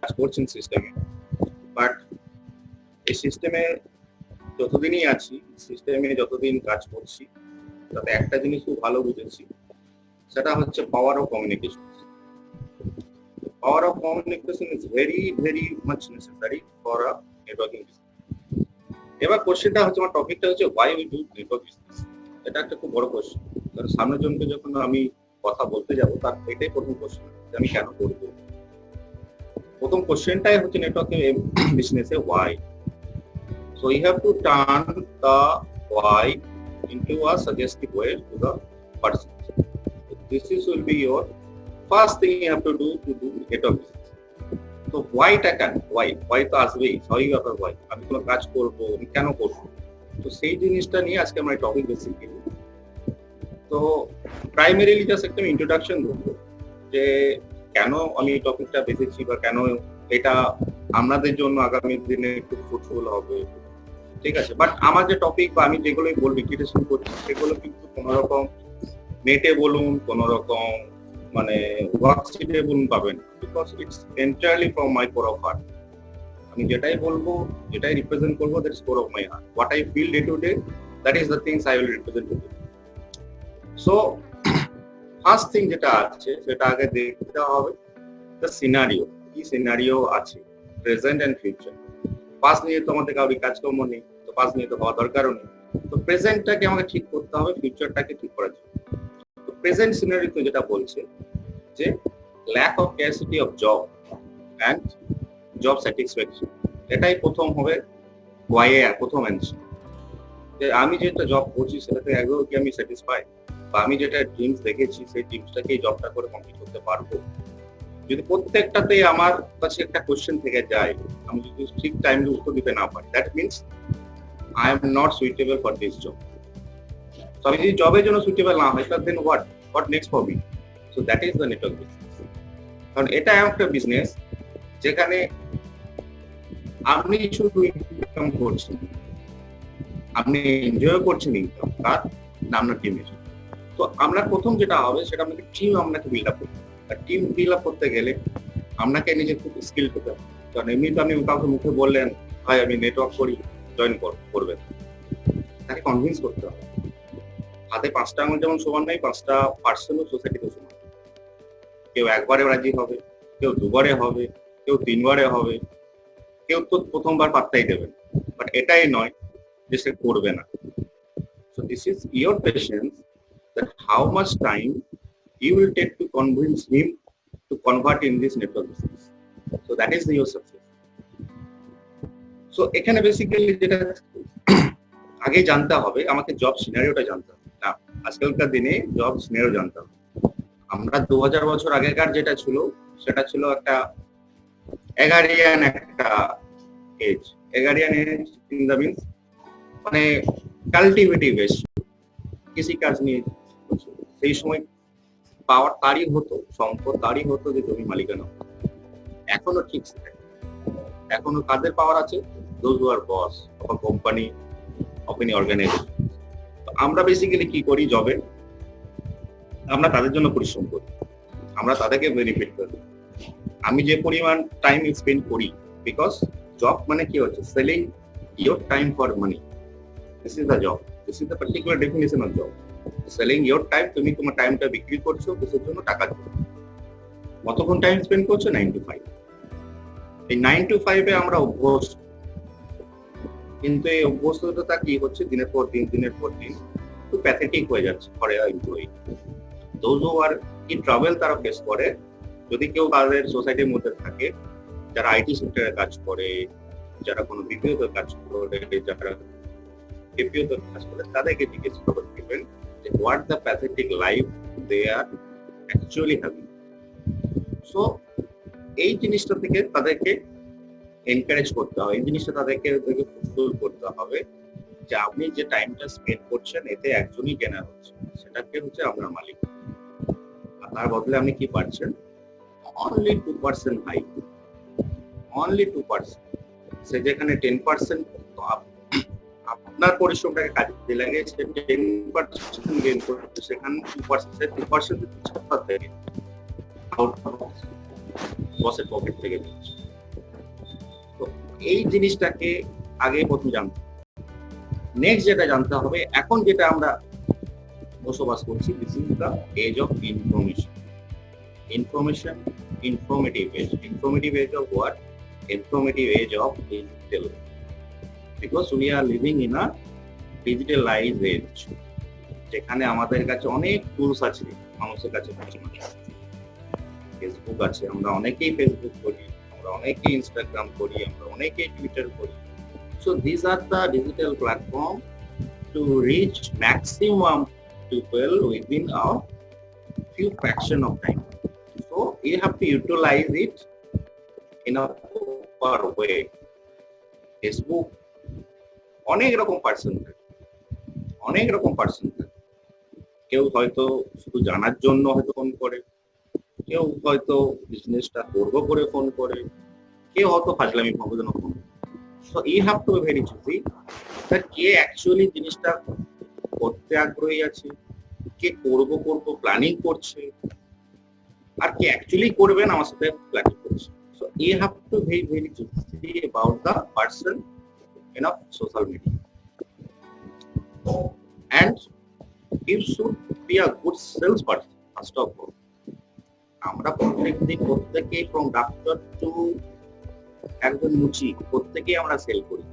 কাজ করছেন সিস্টেমে, বাট এই সিস্টেমে যতদিনই আছি, সিস্টেমে যতদিন কাজ করছি, তাতে একটা জিনিস খুব ভালো বুঝেছি, সেটা হচ্ছে power of communication. Power of communication is very much necessary for a networking business. এবার কোশ্চেনটা হচ্ছে, আমার টপিকটা হচ্ছে why we do network business। এটা একটা খুব বড় কোশ্চেন, কারণ সামনের জনকে যখন আমি কথা বলতে যাব, তার এটাই প্রথম কোশ্চেন যে আমি কেন করবো। প্রথম কোশ্চেনটাই হচ্ছে নেটওয়ার্কিং বিজনেসে why. So you have to turn the why into a suggestive way to the person. So this will be your first thing you have to do network business. তো ওয়াইটা কেন, ওয়াই তো আসবেই, স্বাভাবিক ব্যাপার। ওয়াই, আমি কোনো কাজ করবো, আমি কেন করবো, তো সেই জিনিসটা নিয়ে আজকে আমরা টপিক বেসিক। তো প্রাইমারিলি জাস্ট একটা ইন্ট্রোডাকশন দেবো যে কেন আমি এই টপিকটা বেছেছি বা কেন এটা আমাদের জন্য আগামী দিনে খুব ফ্রুটফুল হবে, ঠিক আছে। বাট আমার যে টপিক বা আমি যেগুলোই বলবো, ক্রিয়েশন করছি, সেগুলো কিন্তু কোনো রকম নেটে বলুন, কোনো রকম মানে ওয়ার্কশিটে বলুন পাবেন, because it's entirely from my core of heart. আমি যেটাই বলবো, যেটাই রিপ্রেজেন্ট করবো, that is core of my heart. What I feel day to day, that is the things I will represent today. So first thing যেটা আছে, সেটা আগে দেখতে হবে দ্য সিনারিও। কি সিনারিও আছে, প্রেজেন্ট এন্ড ফিউচার। পাস্ট নিয়ে তো আমাদের কারোর কাজকর্ম নেই, তো পাস্ট নিয়ে তো হওয়া দরকারও নেই। তো প্রেজেন্টটাকে আমাকে ঠিক করতে হবে, ফিউচারটাকে ঠিক করার জন্য। তো প্রেজেন্ট সিনারিওতে যেটা বলছে যে lack of capacity of job and job satisfaction, এটাই প্রথম হবে ওয়াই এর প্রথম অ্যান্সার। যে আমি যেটা জব করছি সেটাতে একদম কি আমি স্যাটিসফাই, বা আমি যেটা ড্রিমস দেখেছি সেই ড্রিমসটাকে এই জবটা করে কমপ্লিট করতে পারবো। যদি প্রত্যেকটাতে আমার কাছে একটা কোশ্চেন থেকে যায়, আমি যদি ঠিক টাইমে উত্তর দিতে না পারি, that means I am not suitable for this job. তো আমি যদি জবের জন্য সুইটেবল না হয়, then what next for me. So that is the network business. কারণ এটা একটা বিজনেস যেখানে আপনি শুধু ইনকাম করছেন, আপনি এনজয় করছেন ইনকাম, তার আপনার টিমের। তো আমরা প্রথম যেটা হবে সেটা আমাদের টিম আপনাকে বিল্ড আপ করতে হবে। আর টিম বিল্ড আপ করতে গেলে আপনাকে নিজে খুব স্কিল করতে হবে। কারণ এমনি তো আপনি কাউকে মুখে বললেন ভাই আমি নেটওয়ার্ক করি, জয়েন করবেন, তাকে কনভিন্স করতে হবে। হাতে 5টা আঙুল যেমন সমান নাই, 5টা পার্সেন্টও সোসাইটিতে সমান। কেউ একবারে রাজি হবে, কেউ দুবারে হবে, কেউ 3বারে হবে, কেউ তো প্রথমবার পাত্তাই দেবেন। বাট এটাই নয় যে সে করবে না। So this is your patience, that how much time you will take to convince him to convert in this network business. So that is your success. So এখানে বেসিক্যালি যেটা আগে জানতে হবে, আমাকে জব সিনারিওটা জানতে হবে। না, আজকালকার দিনে জব সিনারিও জানতে হবে। আমরা 2000 বছর আগেকার যেটা ছিল, সেটা ছিল একটা এগারিয়ান একটা age. Agrarian age in the means মানে কাল্টিভেটিভ এজ, কৃষিকাজ নিয়ে। সেই সময় পাওয়ার তারই হতো, সম্পদ তারই হতো যে জমি মালিকানা। এখনো ঠিক সেটাই। এখনো কাদের পাওয়ার আছে? Those who are boss of a company, of any organisation. তো আমরা বেসিক্যালি কি করি জবে, আমরা তাদের জন্য পরিশ্রম করি, আমরা তাদেরকে বেনিফিট করি। আমি যে পরিমাণ টাইম স্পেন্ড করি, বিকজ জব মানে কি হচ্ছে, selling your time for money. This is the job, this is the particular definition of job. Selling your time, তুমি তোমার টাইমটা বিক্রি করছো কিসের জন্য? টাকার জন্য। কতক্ষণ টাইম স্পেন্ড করছো? 9 to 5। এই 9 to 5 আমরা অভ্যস্ত, কিন্তু এই অভ্যস্ততা কি হচ্ছে, দিনের পর দিন খুব প্যাথেটিক হয়ে যাচ্ছে for employee. Those who are in travel তারা ফেস করে। যদি কেউ তাদের সোসাইটির মধ্যে থাকে, যারা আইটি সেক্টরে কাজ করে, যারা কোনো বিপিওতে কাজ করে, যারা কেপিওতে কাজ করে, তাদেরকে জিজ্ঞেস করবেন যে what the pathetic life they are actually having. So এই জিনিসটা থেকে তাদেরকে এনকারেজ করতে হবে, এই জিনিসটা তাদেরকে ফুলফিল করতে হবে যে আপনি যে টাইমটা স্পেন্ড করছেন, এতে একজনই কেনা হচ্ছে, সেটাকে হচ্ছে আপনার মালিক। আর তার বদলে আপনি কি পাচ্ছেন? Only 2% high, only 2%। সে যেখানে 10% আপনার পরিশ্রমটাকে কাজে লাগিয়ে 10% গেইন করছে, সেখানে 2% থেকে আউট অফ বসের পকেট থেকে দিচ্ছে। এই জিনিসটাকে আগে প্রথম জানতে, নেক্সট যেটা জানতে হবে, এখন যেটা আমরা বসবাস করছি, this is the age of information. Information, informative age of what? Informative age of digital, because we are living in a digitalized age, যেখানে আমাদের কাছে অনেক টুলস আছে, মানুষের কাছে ফেসবুক আছে, আমরা অনেকেই ফেসবুক করি, আমরা অনেকেই ইনস্টাগ্রাম করি, আমরা অনেকেই টুইটার করি। So these are the digital platform to reach maximum people within a few fraction of time. So you have to utilize it in a proper way. Facebook অনেক রকম পার্সন থাকে, অনেক রকম পার্সন থাকে। কেউ হয়তো শুধু জানার জন্য হয়তো ফোন করে, কেউ হয়তো বিজনেসটা করবো করে ফোন করে, কেউ হয়তো ফাজলামি পাবো জন্য ফোন করে। So you have to be very choosy that K actually জিনিসটা করতে আগ্রহী আছে, কে করবো প্ল্যানিং করছে, আর কে অ্যাকচুয়ালি করবেন আমার সাথে প্ল্যানিং করছে। So you have to be very choosy about the person in a social media, and you should be a good salesperson first of all. আমরা প্রত্যেকেই from doctor to একজন মুচি, প্রত্যেকেই আমরা সেল করি,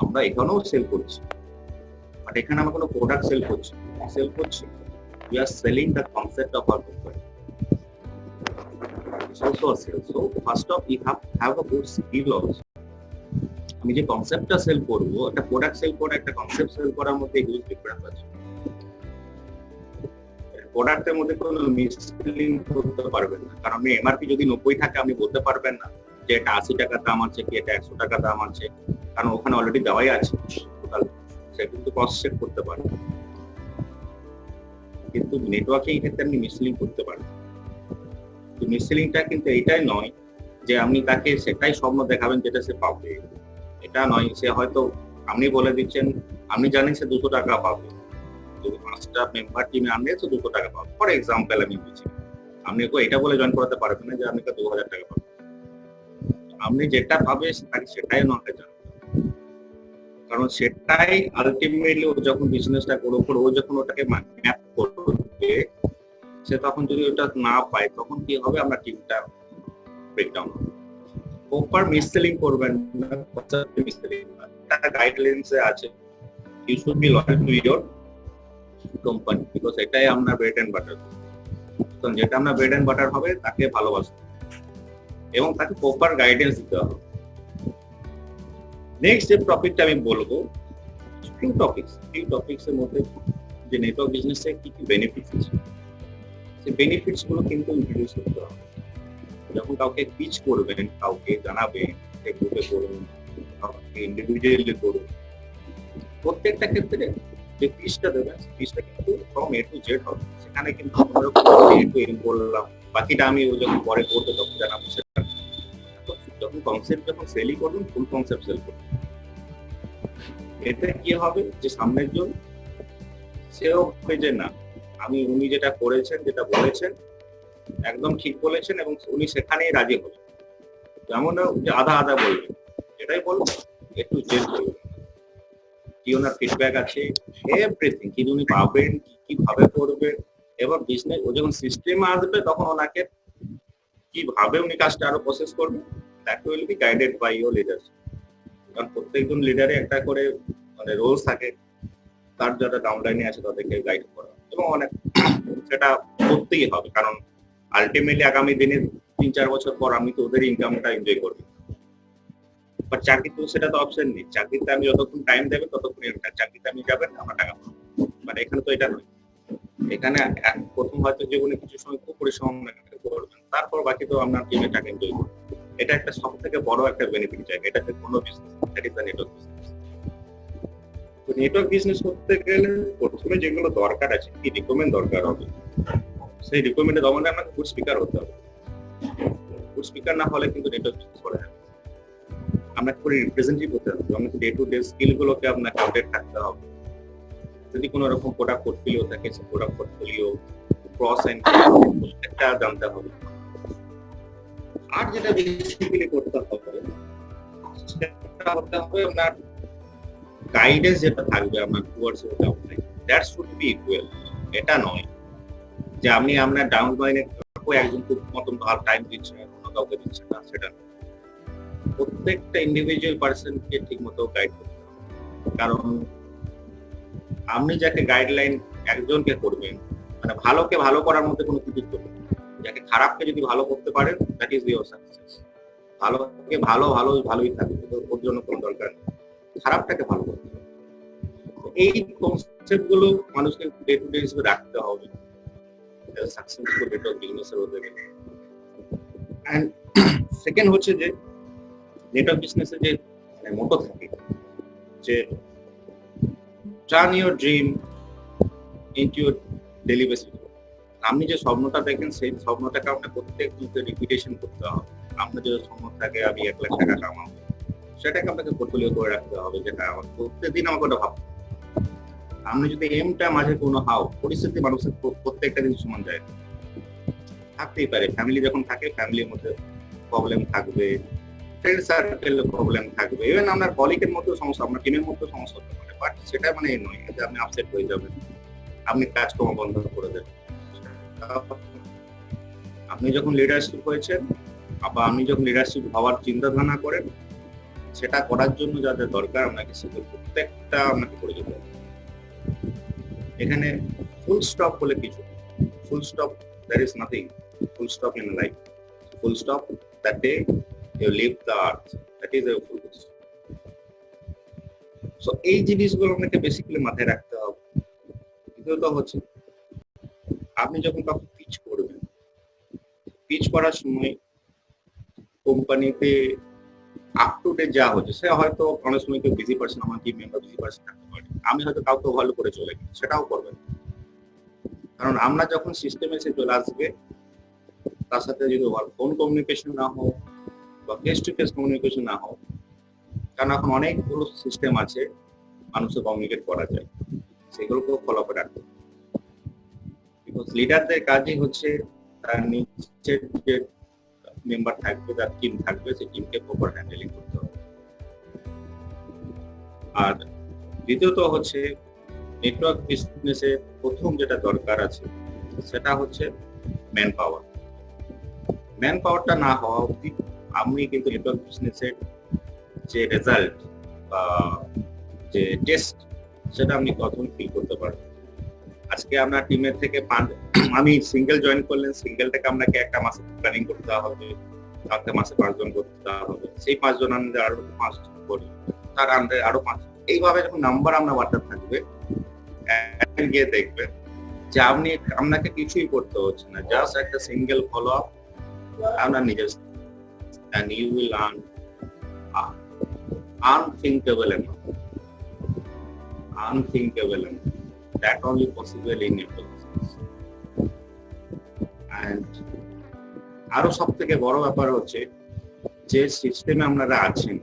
আমরা এখানেও সেল করছি, বাট এখানে আমরা কোনো প্রোডাক্ট সেল করছি, we are selling the concept of our company. It's also a sale. So first off, you have a good skill also. আমি যে কনসেপ্টটা সেল করব, একটা প্রোডাক্ট সেল করা, একটা কনসেপ্ট সেল করার মধ্যে হিউজ ডিফারেন্স আছে। প্রোডাক্টের মধ্যে কোনো মিসলিং করতে পারবেন না, কারণ আপনি এমআরপি যদি 90 থাকে আপনি বলতে পারবেন না যে এটা 80 টাকা দাম আছে কি এটা 100 টাকা দাম আছে, কারণ ওখানে অলরেডি দেওয়াই আছে টোটাল, সেটা কিন্তু ক্রস চেক করতে পারবেন। কিন্তু নেটওয়ার্কিং ক্ষেত্রে আপনি মিসলিং করতে পারবেন। তো মিসলিংটা কিন্তু এটাই নয় যে আপনি তাকে সেটাই স্বপ্ন দেখাবেন যেটা সে পাবে, এটা নয়। সে হয়তো আপনি বলে দিচ্ছেন, আপনি জানেন সে 200 টাকা পাবে, যদি 5টা মেম্বার টিমে আনলে সে 200 টাকা পাবে, ফর এক্সাম্পল আমি বলছি। আপনি এটা বলে জয়েন করাতে পারবেন না যে আপনি 2000 টাকা পাবেন। আপনি যেটা পাবে তাকে সেটাই নয় জানতে, কারণ সেটাই আলটিমেটলি ও যখন বিজনেসটা করবে, ও যখন ওটাকে ম্যাপ করবে, সে তখন যদি ওটা না পায় তখন কি হবে, আমরা টিমটা ব্রেকডাউন হবে। প্রপার মিসসেলিং করবেন না, মিসসেলিং একটা গাইডলাইন্সে আছে, you should be loyal to your company, because এটাই আমরা ব্রেড এন্ড বাটার। তো যেটা আমরা ব্রেড এন্ড বাটার হবে তাকে ভালোবাসতে এবং তাকে প্রপার গাইডেন্স দিতে হবে। নেক্সট যে টপিকটা আমি বলবো, ফিউ টপিকস এর মধ্যে যে নেটওয়ার্ক বিজনেসে কি কি বেনিফিটস আছে, সেই বেনিফিটস গুলো কিন্তু ইন্ট্রোডিউস করতে হবে। যখন কাউকে পিচ করবেন, কাউকে জানাবেন, গ্রুপে করুন, কাউকে ইন্ডিভিজুয়ালি করুন, প্রত্যেকটা ক্ষেত্রে যে পিচটা দেবেন, পিচটা কিন্তু ফ্রম এ টু জেড হবে। সেখানে কিন্তু এ টু এম বললাম, বাকিটা আমি ও যখন পরে করতে তখন জানাবো সেটা। যখন কনসেপ্ট যখন সেলই করবেন, ফুল কনসেপ্ট সেল করবেন। এতে কি হবে যে সামনের জন সেও হবে যে না, উনি যেটা করেছেন, যেটা বলেছেন একদম ঠিক বলেছেন, এবং উনি সেখানেই রাজি হবেন। যেমন যে আধা বলবেন, এটাই বলবেন, একটু জেদ বলবেন, কি ওনার ফিডব্যাক আছে, এভরিথিং কি উনি পাবেন, কিভাবে করবেন, এবার বিজনেস ও যখন সিস্টেমে আসবে তখন ওনাকে কিভাবে উনি কাজটা আরো প্রসেস করবেন, that will be guided by your leaders. কারণ প্রত্যেকজন লিডারে একটা করে মানে রোলস থাকে, তার যারা ডাউনলাইনে আছে তাদেরকে গাইড করা, এবং অনেক সেটা করতেই হবে, কারণ আলটিমেটলি আগামী দিনে 3-4 বছর পর আমি তো ওদের ইনকামটা এনজয় করবো। বাট চাকরিতে সেটা তো অপশন নেই, চাকরিতে আমি যতক্ষণ টাইম দেবে ততক্ষণ চাকরিতে আমি যাবেন আমার টাকা পাবো। মানে এখানে তো এটা নয়, এখানে প্রথম হয়তো জীবনে কিছু সময় খুব পরিশ্রম করবেন, তারপর বাকি তো আপনার টিমে টাকা এনজয় করবেন। এটা একটা সব থেকে বড় একটা বেনিফিট জায়গা, এটাতে কোনো business, that is the network business. তো নেটওয়ার্ক বিজনেস করতে গেলে প্রথমে যেগুলো দরকার আছে, কি রিকমেন্ড দরকার হবে, সেই রিকমেন্ডে দমনে আপনাকে গুড স্পিকার হতে হবে। গুড স্পিকার না হলে কিন্তু নেটওয়ার্ক বিজনেস করা যাবে। আপনাকে পুরো রিপ্রেজেন্টেটিভ হতে হবে, আপনাকে ডে টু ডে স্কিলগুলোকে আপনাকে আপডেট থাকতে হবে। যদি কোনো রকম প্রোডাক্ট পোর্টফোলিও থাকে, সেই প্রোডাক্ট পোর্টফোলিও ক্রস এন্ড একটা জানতে হবে। আর যেটা বেসিক্যালি করতে হবে সেটা হতে হবে আপনার গাইডেন্স যেটা থাকবে আপনার towards your downline, that should be equal. এটা নয় যে আপনি আপনার ডাউনলাইনে একজন খুব মতন ভালো টাইম দিচ্ছে, অন্য কাউকে দিচ্ছে না, সেটা না। প্রত্যেকটা ইন্ডিভিজুয়াল পার্সনকে ঠিক মতো গাইড করতে হবে। কারণ আপনি যাকে গাইডলাইন একজনকে করবেন, মানে ভালোকে ভালো করার মধ্যে কোনো কৃতিত্ব নেই। যাকে খারাপকে যদি ভালো করতে পারেন, দ্যাট ইজ ইউর সাকসেস। ভালোকে ভালোই থাকবে, ওর জন্য কোনো দরকার নেই। খারাপটাকে ভালো করতে হবে। এই কনসেপ্ট গুলো মানুষকে ডে টু ডে হিসেবে রাখতে হবে সাকসেসফুল নেটওয়ার্ক বিজনেসের হতে গেলে। অ্যান্ড সেকেন্ড হচ্ছে যে নেটওয়ার্ক বিজনেসের যে মোটো থাকে যে turn your dream into your daily basis. আপনি যে স্বপ্নটা দেখেন সেই স্বপ্নটাকে আপনার প্রত্যেক দিনকে রিপিটেশন করতে হবে। আপনার যে স্বপ্ন থাকে আমি 1 লাখ টাকা কামাবো, সেটাকে আপনাকে পোর্টফোলিও করে রাখতে হবে, যেটা আমার প্রত্যেকদিন আমাকে ওটা ভাবতে হবে। আপনি যদি এমটা মাঝে কোনো পরিস্থিতি মানুষের প্রত্যেকটা দিন সমান যায় না, থাকতেই পারে। ফ্যামিলি যখন থাকে ফ্যামিলির মধ্যে প্রবলেম থাকবে, ফ্রেন্ড সার্কেলের প্রবলেম থাকবে, ইভেন আপনার কলিগের মধ্যেও সমস্যা, আপনার টিমের মধ্যেও সমস্যা হতে পারে। বাট সেটা মানে এই নয় যে আপনি আপসেট হয়ে যাবেন, আপনি কাজকর্ম বন্ধ করে দেবেন। আপনি যখন লিডারশিপ হয়েছেন বা আপনি যখন লিডারশিপ হওয়ার চিন্তা ধারণা করেন, সেটা করার জন্য যাদের দরকার আপনাকে সেগুলো প্রত্যেকটা আপনাকে করে যেতে হবে। এখানে ফুল স্টপ বলে কিছু, full stop there is nothing, full stop in life, full stop that day you leave the earth, that is a full stop. So এই জিনিসগুলো আপনাকে বেসিক্যালি মাথায় রাখতে হবে। দ্বিতীয়ত হচ্ছে আপনি যখন কাউকে পিচ করবেন, পিচ করার সময় কোম্পানিতে আপ টু ডেট যা হচ্ছে, সে হয়তো অনেক সময় কেউ বিজি পারসন, আমার টিম মেম্বার বিজি পারসন থাকতে পারে, আমি হয়তো কাউকে ভালো করে চলে গেছি, সেটাও করবেন। কারণ আমরা যখন সিস্টেমে এসে চলে আসবে, তার সাথে যদি ফোন কমিউনিকেশন না হোক বা ফেস টু ফেস কমিউনিকেশন না হোক, কারণ এখন অনেকগুলো সিস্টেম আছে মানুষের কমিউনিকেট করা যায়, সেগুলোকেও ফলো করে রাখতে হবে। বিকজ লিডারদের কাজই হচ্ছে তার নিচের যে মেম্বার থাকবে, তার টিম থাকবে, সেই টিমকে প্রপার হ্যান্ডেলিং করতে হবে। আর দ্বিতীয়ত হচ্ছে নেটওয়ার্ক বিজনেসে প্রথম যেটা দরকার আছে সেটা হচ্ছে ম্যান পাওয়ার। ম্যান পাওয়ারটা না হওয়া অবধি আপনি কিন্তু নেটওয়ার্ক বিজনেসের যে রেজাল্ট বা যে টেস্ট, সেটা আপনি কখনোই ফিল করতে পারবেন। আজকে আপনার টিমের থেকে আমি সিঙ্গেল জয়েন করলেন, সিঙ্গেলটাকে আপনাকে একটা মাসে প্ল্যানিং করতে হবে, তাতে মাসে 5 জন করতে হবে, সেই 5 জন আনলে আরো 5 করি, তার আনলে আরো 5। এইভাবে যখন নাম্বার আমরা বাড়তে থাকবে, গিয়ে দেখবেন যে আপনাকে কিছুই করতে হচ্ছে না, জাস্ট একটা সিঙ্গেল ফলো আপ আপনার নিজের, and you will earn unthinkable amount, that only possible in network business. And আরো সব থেকে বড় ব্যাপার হচ্ছে যে সিস্টেমে আপনারা আছেন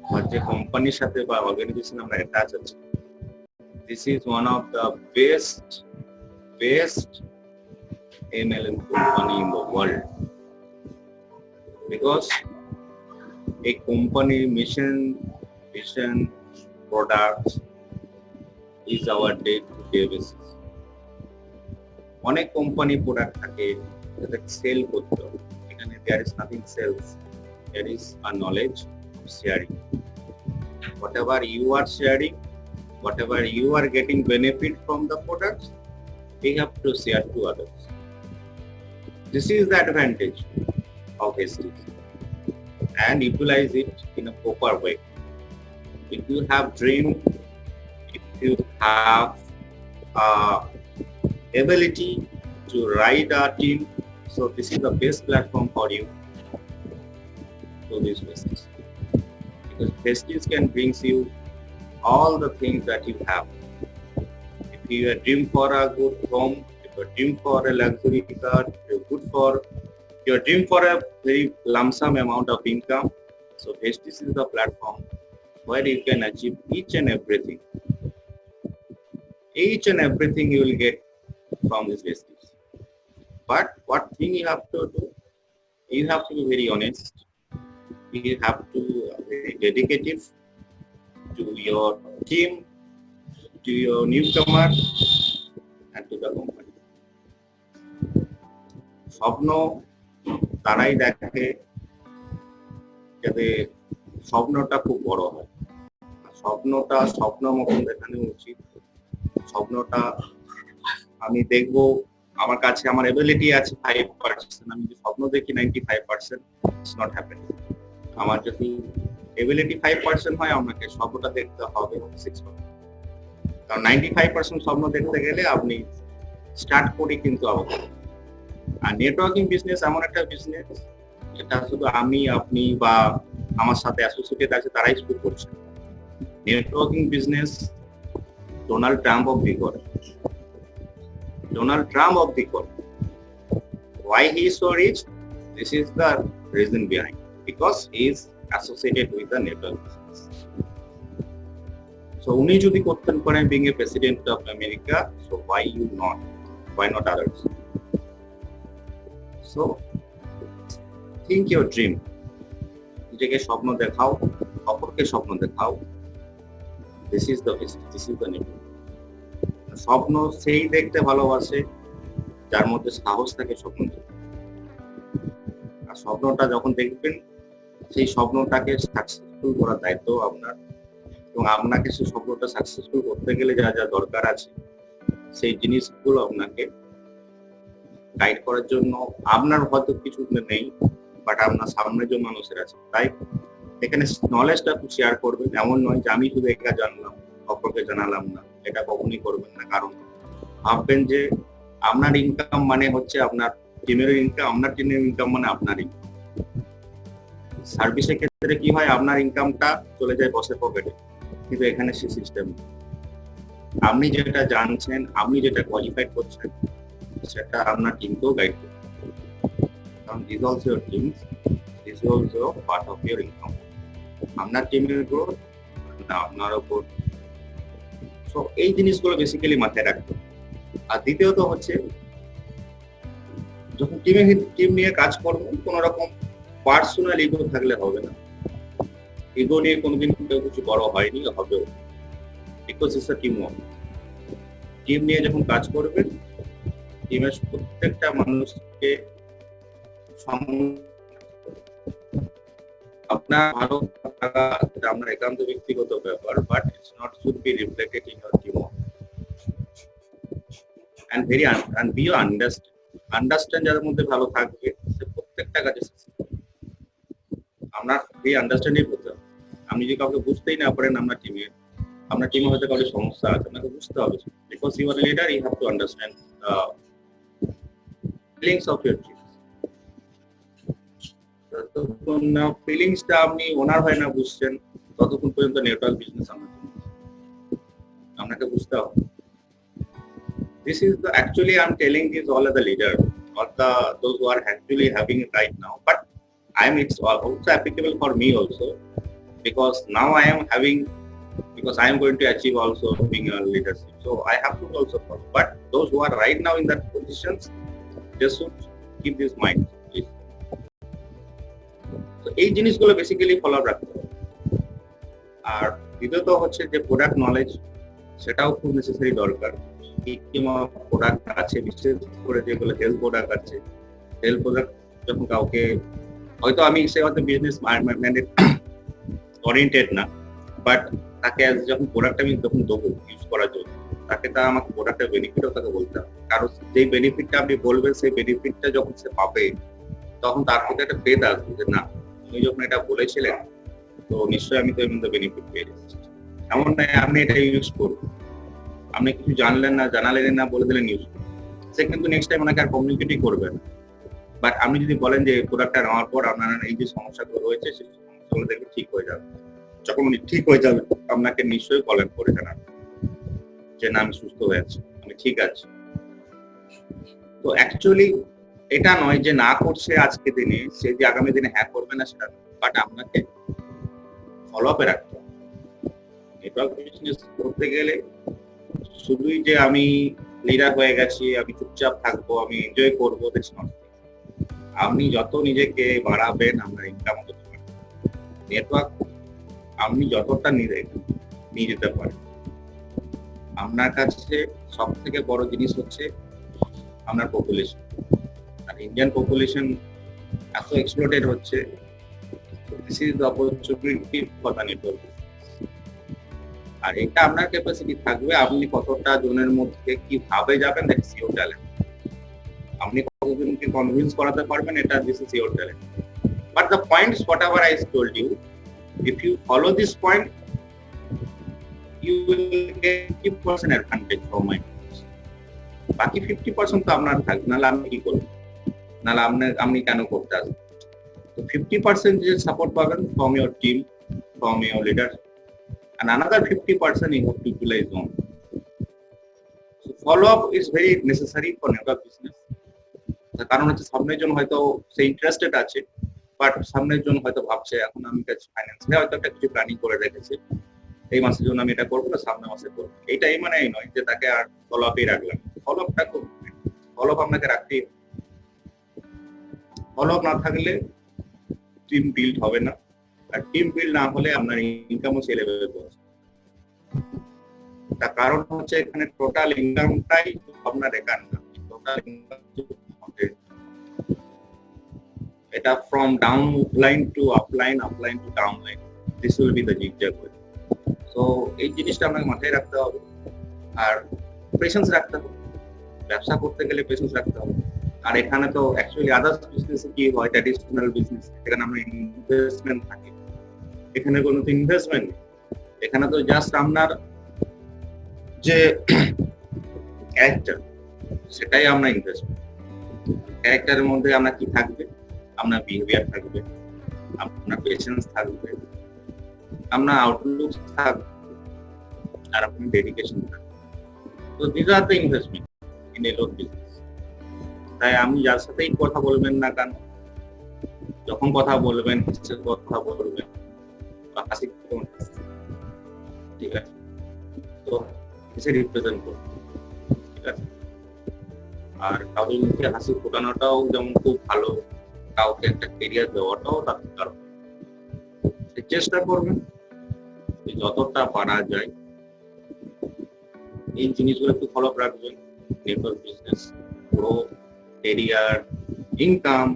বা যে কোম্পানির সাথে বা অর্গানাইজেশন আমরা অ্যাটাচ আছি, this is one of the best MLM company in the world, because a company mission, vision, product is our day-to-day basis. অনেক কোম্পানি প্রোডাক্ট থাকে যেটা সেল করতে হবে, এখানে there is nothing sales, there is a knowledge sharing. Whatever you are sharing, whatever you are getting benefit from the products, we have to share to others. This is the advantage of STC, and utilize it in a proper way. If you have dream, if you have ability to ride a team, so this is the best platform for you to this business, because Prestige can brings you all the things that you have. If you are dream for a good home, if you are dream for a luxury car, if you are good for your dream for a very lump sum amount of income, so Prestige is the platform where you can achieve each and everything. Each and everything you will get from this Prestige. But what thing you have to do? You have to be very honest. you have to be dedicated to your team, to your newcomer, and to the company. স্বপ্ন তারাই দেখে যাতে স্বপ্নটা খুব বড় হয়। স্বপ্নটা স্বপ্ন মতন দেখানো উচিত। স্বপ্নটা আমি দেখবো আমার কাছে আমার এবিলিটি আছে 5%, আমি যদি স্বপ্ন দেখি 95%, ইটস নট হ্যাপেনিং। আমার যদি এবিলিটি 5% হয়, আমাকে স্বপ্নটা দেখতে হবে 6%। কারণ 95% স্বপ্ন দেখতে গেলে আপনি স্টার্ট করে কিন্তু আবার। আর নেটওয়ার্কিং বিজনেস এমন একটা বিজনেস যেটা শুধু আমি, আপনি বা আমার সাথে অ্যাসোসিয়েটেড আছে তারাই শুরু করছে। নেটওয়ার্কিং বিজনেস ডোনাল্ড ট্রাম্প অব্দি করে। Donald Trump of the call. Why he is so rich? This is the reason behind. Because he is associated with the network business. So, উনি যদি করতেন পারেন being a president of America, so why you not? Why not others? So, think your dream. নিজেকে স্বপ্ন দেখাও, অপরকে স্বপ্ন দেখাও। This is the business. This is the network. স্বপ্ন সেই দেখতে ভালোবাসে যার মধ্যে সাহস থাকে স্বপ্ন দেখতে। আর স্বপ্নটা যখন দেখবেন, সেই স্বপ্নটাকে সাকসেসফুল করার দায়িত্ব আপনার, এবং আপনাকে সেই স্বপ্নটা সাকসেসফুল করতে গেলে যা যা দরকার আছে সেই জিনিসগুলো আপনাকে গাইড করার জন্য আপনার হয়তো কিছু নেই, বাট আপনার সামনে যে মানুষের আছে। তাই এখানে নলেজটা একটু শেয়ার করবেন। এমন নয় যে আমি শুধু একা জানলাম, অপরকে জানালাম না, এটা কখনই করবেন না। কারণ ভাববেন যে আপনার ইনকাম মানে হচ্ছে আপনার টিমের ইনকাম, আপনার টিমের ইনকাম মানে আপনার ইনকাম। সার্ভিসের ক্ষেত্রে কি হয়, আপনার ইনকামটা চলে যায় বসের পকেটে, কিন্তু এখানে সেই সিস্টেম। আপনি যেটা জানছেন, আপনি যেটা কোয়ালিফাইড করছেন, সেটা আপনার টিমকেও গাইড করবে। কারণ this also your team, this also part of your income. আপনার টিমের গ্রোথ না আপনার উপর। তো এই জিনিসগুলো বেসিক্যালি মাথায় রাখতে। আর দ্বিতীয়ত হচ্ছে, যখন টিম নিয়ে কাজ করবেন, কোন রকম পার্সোনাল ইগো থাকলে হবে না। ইগো নিয়ে কোনোদিন কেউ কিছু বড় হয়নি, হবেও। Because it's a team work. Team নিয়ে যখন কাজ করবেন, টিমের প্রত্যেকটা মানুষকে আপনার ভালো থাকা আপনার একান্ত ব্যক্তিগত ব্যাপার, but it's not should be reflected in your team work. and very and be understand যাদের মধ্যে ভালো থাকবে, সে প্রত্যেকটা কাজে আপনার এই আন্ডারস্ট্যান্ডিং হতে হবে। আপনি যদি কাউকে বুঝতেই না পারেন আপনার টিমে হয়তো কারো সমস্যা আছে, আপনাকে বুঝতে হবে। Because you are leader, you have to understand feelings of your team. ততক্ষণ ফিলিংসটা আপনি ওনার হয় না বুঝছেন, ততক্ষণ পর্যন্ত নেটওয়ার্ক বিজনেস আপনাকে বুঝতে হবে। This is actually I'm telling this all as a leader, not those who are actually having it right now. But it's also applicable for me also, because now because I am going to achieve also being a leadership. So I have to also follow. But those who are right now in that positions, they should keep this mind. So এই জিনিসগুলো basically follow রাখতে হবে। আর দ্বিতীয়ত হচ্ছে যে product knowledge, সেটাও খুব necessary দরকার। কি প্রোডাক্ট আছে, বিশেষ করে যেগুলো হেলথ প্রোডাক্ট আছে, হেলথ প্রোডাক্ট যখন কাউকে, হয়তো আমি সে হয়তো বিজনেস ওরিয়েন্টেড না, বাট তাকে যখন প্রোডাক্ট আমি যখন দেবো ইউজ করার জন্য, তাকে আমাকে প্রোডাক্টের বেনিফিটও তাকে বলতে হবে। কারণ যেই বেনিফিটটা আপনি বলবেন, সেই বেনিফিটটা যখন সে পাবে, তখন তার থেকে একটা ফেদ আসবে যে না, উনি যখন এটা বলেছিলেন, তো নিশ্চয়ই আমি তো এর মধ্যে বেনিফিট পেয়ে যাচ্ছি। এমন নয় আপনি এটা ইউজ করবেন, আপনি কিছু জানলেন না, জানালেন না, বলে দিলেন ইউজ করবেন, সে কিন্তু নেক্সট টাইম ওনাকে আর কমিউনিকেটই করবে না। বাট আপনি যদি বলেন যে প্রোডাক্টটা নেওয়ার পর আপনার এই যে সমস্যাগুলো রয়েছে, সেই সমস্যাগুলো দেখবে ঠিক হয়ে যাবে, যখন উনি ঠিক হয়ে যাবে, আপনাকে নিশ্চয়ই কলেন করে জানাবেন যে না, আমি সুস্থ হয়ে আছি, আমি ঠিক আছি। তো অ্যাকচুয়ালি এটা নয় যে না করছে আজকে দিনে, সে যে আগামী দিনে হ্যাঁ করবে না সেটা, বাট আপনাকে ফলো আপে রাখতে হবে। নেটওয়ার্ক বিজনেস করতে গেলে শুধুই যে আমি লিডার হয়ে গেছি, আমি চুপচাপ থাকবো, আমি এনজয় করবো, আপনি যত নিজেকে বাড়াবেন, আপনার ইনকাম তত বাড়বে। নেটওয়ার্ক আপনি যতটা নিয়ে যেতে পারেন, আপনার কাছে সব থেকে বড় জিনিস হচ্ছে আপনার পপুলেশন। আর ইন্ডিয়ান পপুলেশন এত এক্সপ্লোটেড হচ্ছে, this is the opportunity for the network. আর এটা আপনার ক্যাপাসিটি থাকবে, আপনি কতটা জনের মধ্যে কিভাবে যাবেন, দ্যাটস ইওর ট্যালেন্ট। আপনি কতজনকে কনভিন্স করাতে পারবেন, এটা this is your talent. But the points whatever I told you, if you follow this point, you will get 50% advantage from my business. বাকি 50% তো আপনার থাকবে, নাহলে আমি কি করবো, নাহলে আপনি কেন করতে আসবেন? তো 50% যে সাপোর্ট পাবেন from your team, from your leader, and another 50% you have to utilize on. So follow up is very necessary for network business. তার কারণ হচ্ছে সামনের জন হয়তো সে ইন্টারেস্টেড আছে, বাট সামনের জন হয়তো ভাবছে এখন আমি ফাইন্যান্সে হয়তো একটা কিছু প্ল্যানিং করে রেখেছে, এই মাসের জন্য আমি এটা করবো না, সামনের মাসে করবো। এইটা এই মানে নয় যে তাকে আর ফলো আপেই রাখলাম। ফলো আপটা করবে, ফলো আপ আপনাকে রাখতেই। ফলো আপ না থাকলে টিম বিল্ড হবে না, আর টিম বিল্ড না হলে আপনার ইনকামও সেই লেভেলে পৌঁছে। তার কারণ হচ্ছে এখানে টোটাল ইনকামটাই আপনার একার না, টোটাল ইনকাম এটা from downline to upline, upline to downline, this will be the zigzag way. So এই জিনিসটা আপনাকে মাথায় রাখতে হবে, আর পেশেন্স রাখতে হবে। ব্যবসা করতে গেলে পেশেন্স রাখতে হবে। আর এখানে তো অ্যাকচুয়ালি আদার্স বিজনেস কি হয়, ট্র্যাডিশনাল বিজনেস, এখানে আমরা ইনভেস্টমেন্ট থাকে, এখানে কোনো ইনভেস্টমেন্ট নেই। এখানে তো জাস্ট আপনার যে ক্যারেক্টার, সেটাই আমরা ইনভেস্টমেন্ট। ক্যারেক্টারের মধ্যে আপনার কি থাকবে, আপনার বিহেভিয়ার থাকবে, আপনার পেশেন্স থাকবে, আপনার আউটলুক থাকবে, আর আপনার ডেডিকেশন থাকবে। তো this are the investment in a loan business. তাই আমি যার সাথেই কথা বলবেন না কেন, যখন কথা বলবেন, কথা বলবেন বা হাসি, ঠিক আছে, তো এসে রিপ্রেজেন্ট করবেন, ঠিক আছে। আর কাউকে মুখে হাসি ফোটানোটাও যেমন খুব ভালো, কাউকে একটা কেরিয়ার দেওয়াটাও তার কারণ। চেষ্টা করবেন যতটা পারা যায় এই জিনিসগুলো একটু ফলো আপ রাখবেন। Network business, grow, career, income,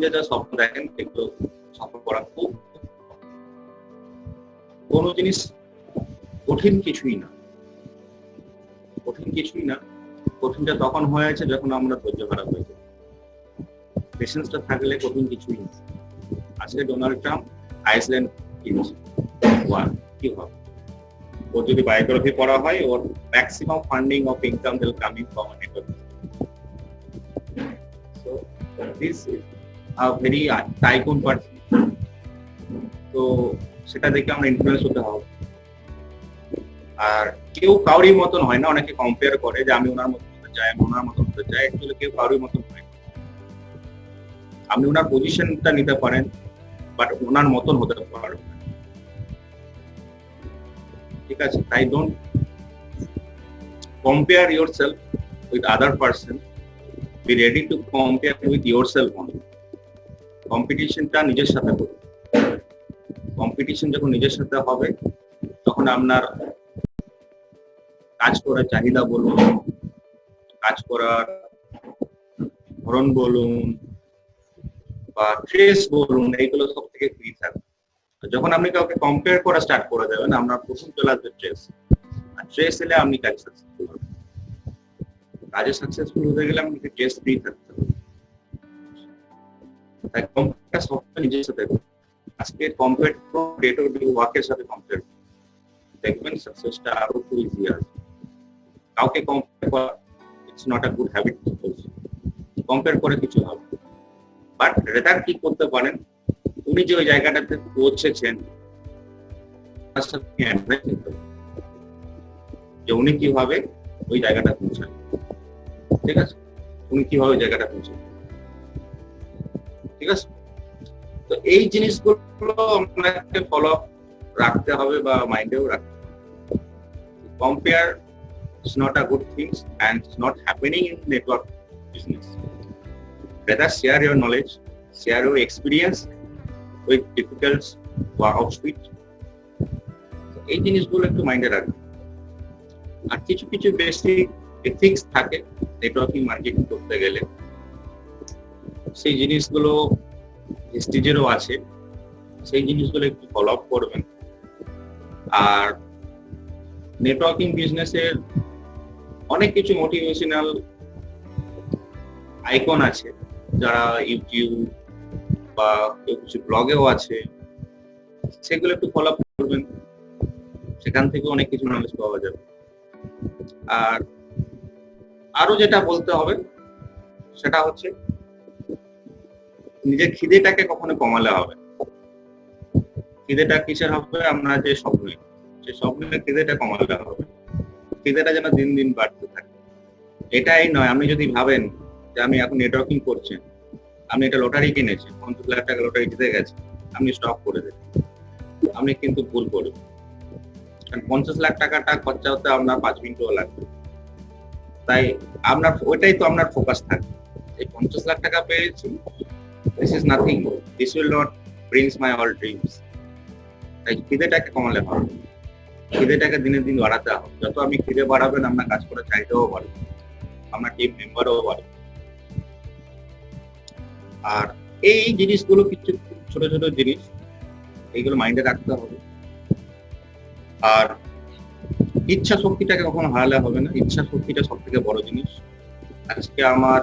যেটা স্বপ্ন দেখেন এগুলো সফল করা খুব, কোনো জিনিস কঠিন কিছুই না, কঠিন কিছুই না। কঠিনটা তখন হয়েছে যখন আমরা ধৈর্য হারা হয়েছে। পেশেন্সটা থাকলে কঠিন কিছুই না। আজকে ডোনাল্ড ট্রাম্প আইসল্যান্ড কিনছে, কি হবে? ওর যদি বায়োগ্রাফি পড়া হয়, ওর maximum funding of income will coming from a network. So this is a very tycoon person. তো সেটা দেখে আমরা ইনফ্লুয়েন্স হতে হবে। আর কেউ কাউরির মতন হয় না, অনেকে কম্পেয়ার করে যে আমি ওনার মতন হতে চাই, আমি ওনার মতন হতে চাই। অ্যাকচুয়ালি কেউ কাউরির মতন হয় না। আপনি ওনার পজিশনটা নিতে পারেন, বাট ওনার মতন হতে পারবেন, ঠিক আছে। তাই don't compare yourself with other person, be ready to compare with yourself only. কম্পিটিশনটা নিজের সাথে করুন। কম্পিটিশন যখন নিজের সাথে হবে, তখন আপনার কাজ করার চাহিদা বলুন, কাজ করার ধরন বলুন, বা ট্রেস বলুন, এইগুলো সব থেকে ফ্রি থাকবে। যখন আপনি কাউকে কম্পেয়ার করা স্টার্ট করে দেবেন, আপনার প্রথম চলে আসবে ট্রেস। আর ট্রেস এলে আপনি কাজ সাকসেসফুল হবেন। কাজে সাকসেসফুল হতে গেলে আপনাকে ট্রেস ফ্রি থাকতে হবে। তাই কম্পেয়ার সবসময় নিজের সাথে করুন। আজকে কম্পেয়ার ডে টু ডে ওয়ার্কের সাথে কম্পেয়ার দেখবেন সাকসেসটা আরো খুব ইজি আসবে। কাউকে কম্পেয়ার করা it's not a good habit. Compare করে কিছু হবে, বাট রেদার কি করতে পারেন, উনি যে ওই জায়গাটাতে পৌঁছেছেন তার সাথে অ্যাডভাইস নিতে হবে যে উনি কিভাবে ওই জায়গাটা পৌঁছান, ঠিক আছে, উনি কিভাবে জায়গাটা পৌঁছান, ঠিক আছে। তো এই জিনিসগুলো আপনাকে ফলো আপ রাখতে হবে বা মাইন্ডেও রাখতে হবে। Compare is not a good thing and it's not happening in network business. Rather share your knowledge, share your experience with difficult workout speed. এই জিনিসগুলো একটু মাইন্ডে রাখবেন। আর কিছু কিছু বেসিক এথিক্স থাকে নেটওয়ার্কিং মার্কেটিং করতে গেলে, সেই জিনিসগুলো স্টেজেরও আছে, সেই জিনিসগুলো একটু ফলো আপ করবেন। আর নেটওয়ার্কিং বিজনেসের অনেক কিছু মোটিভেশনাল আইকন আছে, যারা ইউটিউব বা কেউ কিছু ব্লগেও আছে, সেগুলো একটু ফলো আপ করবেন, সেখান থেকে অনেক কিছু নলেজ পাওয়া যাবে। আর আরো যেটা বলতে হবে সেটা হচ্ছে নিজের খিদেটাকে কখনো কমালে হবে। খিদেটা কিসের হবে? আমরা যে স্বপ্নে, সে স্বপ্নের খিদেটা কমালে হবে। খিদেটা যেন দিন দিন বাড়তে থাকে। এটাই নয়, আপনি যদি ভাবেন যে আমি এখন নেটওয়ার্কিং করছেন, আপনি এটা লটারি কিনেছেন, 50 লাখ টাকা লটারি জিতে গেছে, আপনি স্টপ করে দেবেন, আপনি কিন্তু ভুল করবেন। কারণ 50 লাখ টাকাটা খরচা হতে আপনার 5 মিনিটও লাগবে। তাই আপনার ওইটাই তো আপনার ফোকাস থাকবে, এই 50 লাখ টাকা পেয়েছি, this is nothing, this will not brings my all dreams. তাই খিদেটাকে কমালে হবে, খিদেটাকে দিনে দিন বাড়াতে হবে। যত আপনি খিদে বাড়াবেন, আপনার কাজ করার চাহিদাও বাড়বে, আপনার টিম মেম্বারও বাড়বে। আর এই জিনিসগুলো কিছু ছোট ছোট জিনিস, এইগুলো মাইন্ডে রাখতে হবে। আর ইচ্ছা শক্তিটাকে কখনো হারালে হবে না, ইচ্ছা শক্তিটা সব থেকে বড় জিনিস। আজকে আমার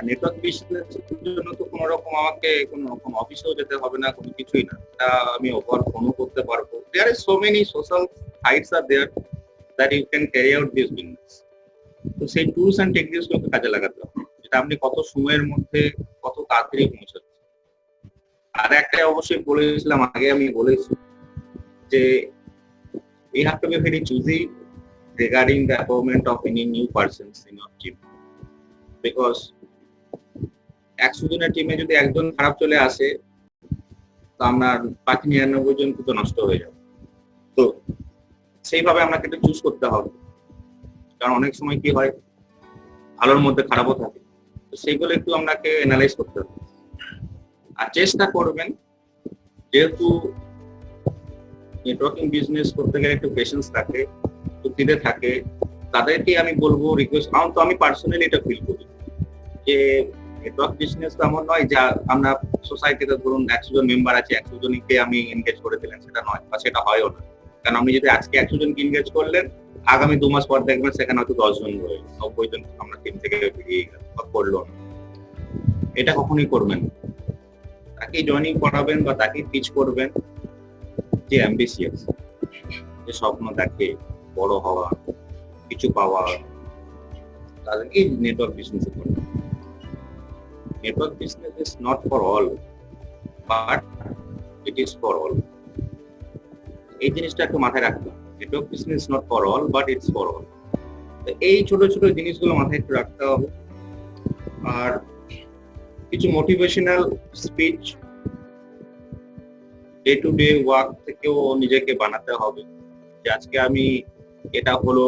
নেটওয়ার্ক বিজনেসের জন্য তো কোনো রকম আমাকে কোনো রকম অফিসেও যেতে হবে না, কোনো কিছুই না, এটা আমি ওভার ফোনও করতে পারবো। There is so many social sites are there that you can carry out this business. তো সেই টুলস অ্যান্ড টেকনিক্স গুলোকে কাজে লাগাতে হবে, যেটা আপনি কত সময়ের মধ্যে কত তাড়াতাড়ি পৌঁছাচ্ছেন। আর একটা অবশ্যই বলেছিলাম আগে, আমি বলেছি যে you have to be very choosy regarding the appointment of any new persons in your team, because 100 জনের টিমে যদি একজন খারাপ চলে আসে, তো আপনার বাকি 99 জন কিন্তু নষ্ট হয়ে যাবে। তো সেইভাবে আপনাকে একটু চুজ করতে হবে, কারণ অনেক সময় কি হয়, ভালোর মধ্যে খারাপও থাকে, তো সেইগুলো একটু আপনাকে অ্যানালাইজ করতে হবে। আর চেষ্টা করবেন, যেহেতু নেটওয়ার্কিং বিজনেস করতে গেলে একটু পেশেন্স থাকে, একটু ধীরে থাকে, তাদেরকে আমি বলবো, রিকোয়েস্ট, তো আমি পার্সোনালি এটা ফিল করি যে নেটওয়ার্ক বিজনেস এমন নয় যে আমরা সোসাইটিতে ধরুন 100 জন মেম্বার আছে, 100 জনকে আমি এনগেজ করে দিলেন, সেটা নয়, বা সেটা হয়ও না। কারণ আপনি যদি আজকে 100 জনকে এনগেজ করলেন, আগামী 2 মাস পর দেখবেন সেখানে হয়তো 10 জন রয়ে 90 জন আমরা টিম থেকে বেরিয়ে গেল বা করলো না। এটা কখনোই করবেন না। তাকে জয়েনিং করাবেন বা তাকে পিচ করবেন যে অ্যাম্বিশিয়াস, যে স্বপ্ন দেখে বড় হওয়া, কিছু পাওয়া, তাদেরকে নেটওয়ার্ক বিজনেস করবে। Network business is not for all, but it is for all. এই জিনিসটা একটু মাথায় রাখতে হবে, network business not for all, but it's for all. এই ছোট ছোট জিনিসগুলো মাথায় একটু রাখতে হবে। আর কিছু motivational speech day to day work থেকেও নিজেকে বানাতে হবে, যে আজকে আমি এটা হলো,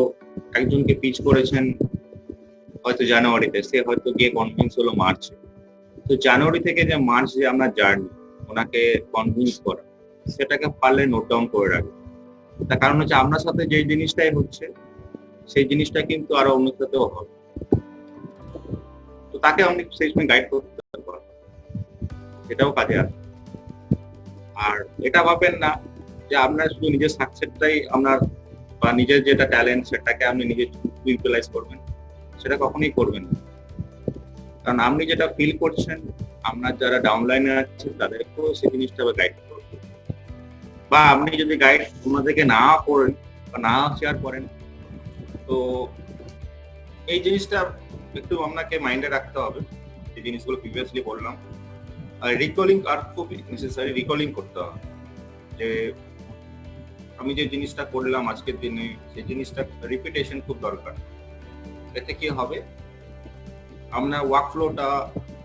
একজনকে পিচ করেছেন হয়তো জানুয়ারিতে, সে হয়তো গিয়ে কনভিন্স হলো মার্চে। তো জানুয়ারি থেকে যে মার্চ যে আমরা জার্নি, ওনাকে কনভিন্স করা, সেটাকে পারলে নোট ডাউন করে রাখবে। তার কারণ হচ্ছে আপনার সাথে যে জিনিসটাই হচ্ছে, সেই জিনিসটা কিন্তু আরো অন্য সাথেও হবে, তো তাকে অনেক সেই সময় গাইড করতে পারবে, সেটাও কাজে আসে। আর এটা ভাবেন না যে আপনার শুধু নিজের সাকসেসটাই আপনার, বা নিজের যেটা ট্যালেন্ট সেটাকে আপনি নিজে ইউটিলাইজ করবেন, সেটা কখনোই করবেন না। কারণ আপনি যেটা ফিল করছেন, আপনার যারা ডাউনলাইনে আছে তাদেরকেও সেই জিনিসটা গাইড করবে। বা আপনি যদি গাইড ওনাদেরকে না করেন বা না শেয়ার করেন, তো এই জিনিসটা একটু আপনাকে মাইন্ডে রাখতে হবে, যে জিনিসগুলো প্রিভিয়াসলি বললাম। আর রিকলিং আর খুব নেসেসারি, রিকলিং করতে হবে যে আমি যে জিনিসটা করলাম আজকের দিনে, সেই জিনিসটা রিপিটেশন খুব দরকার। এতে কি হবে, আপনার ওয়ার্কফ্লোটা,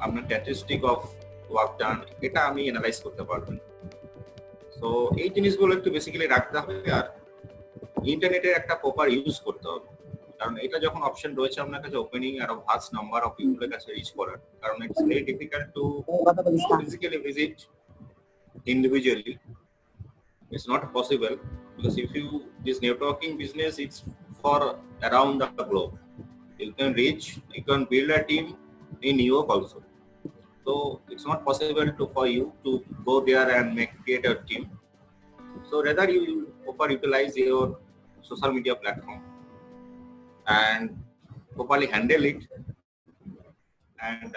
আপনার স্ট্যাটিস্টিক অফ ওয়ার্ক ডান, এটা আমি অ্যানালাইজ করতে পারবেন। তো এই জিনিসগুলো একটু বেসিক্যালি রাখতে হবে। আর ইন্টারনেটের একটা প্রপার ইউজ করতে হবে, কারণ এটা যখন অপশন রয়েছে আপনার কাছে, ওপেনিং আর ভাস্ট নাম্বার অফ পিপলের কাছে রিচ করার, কারণ it's very difficult to physically visit individually. It's not possible, because if you, this networking business, it's for around the globe. You can reach, you can build a team in Europe also. So it's not possible for you to go there and create a team. So rather you proper utilize your social media platform and properly handle it, and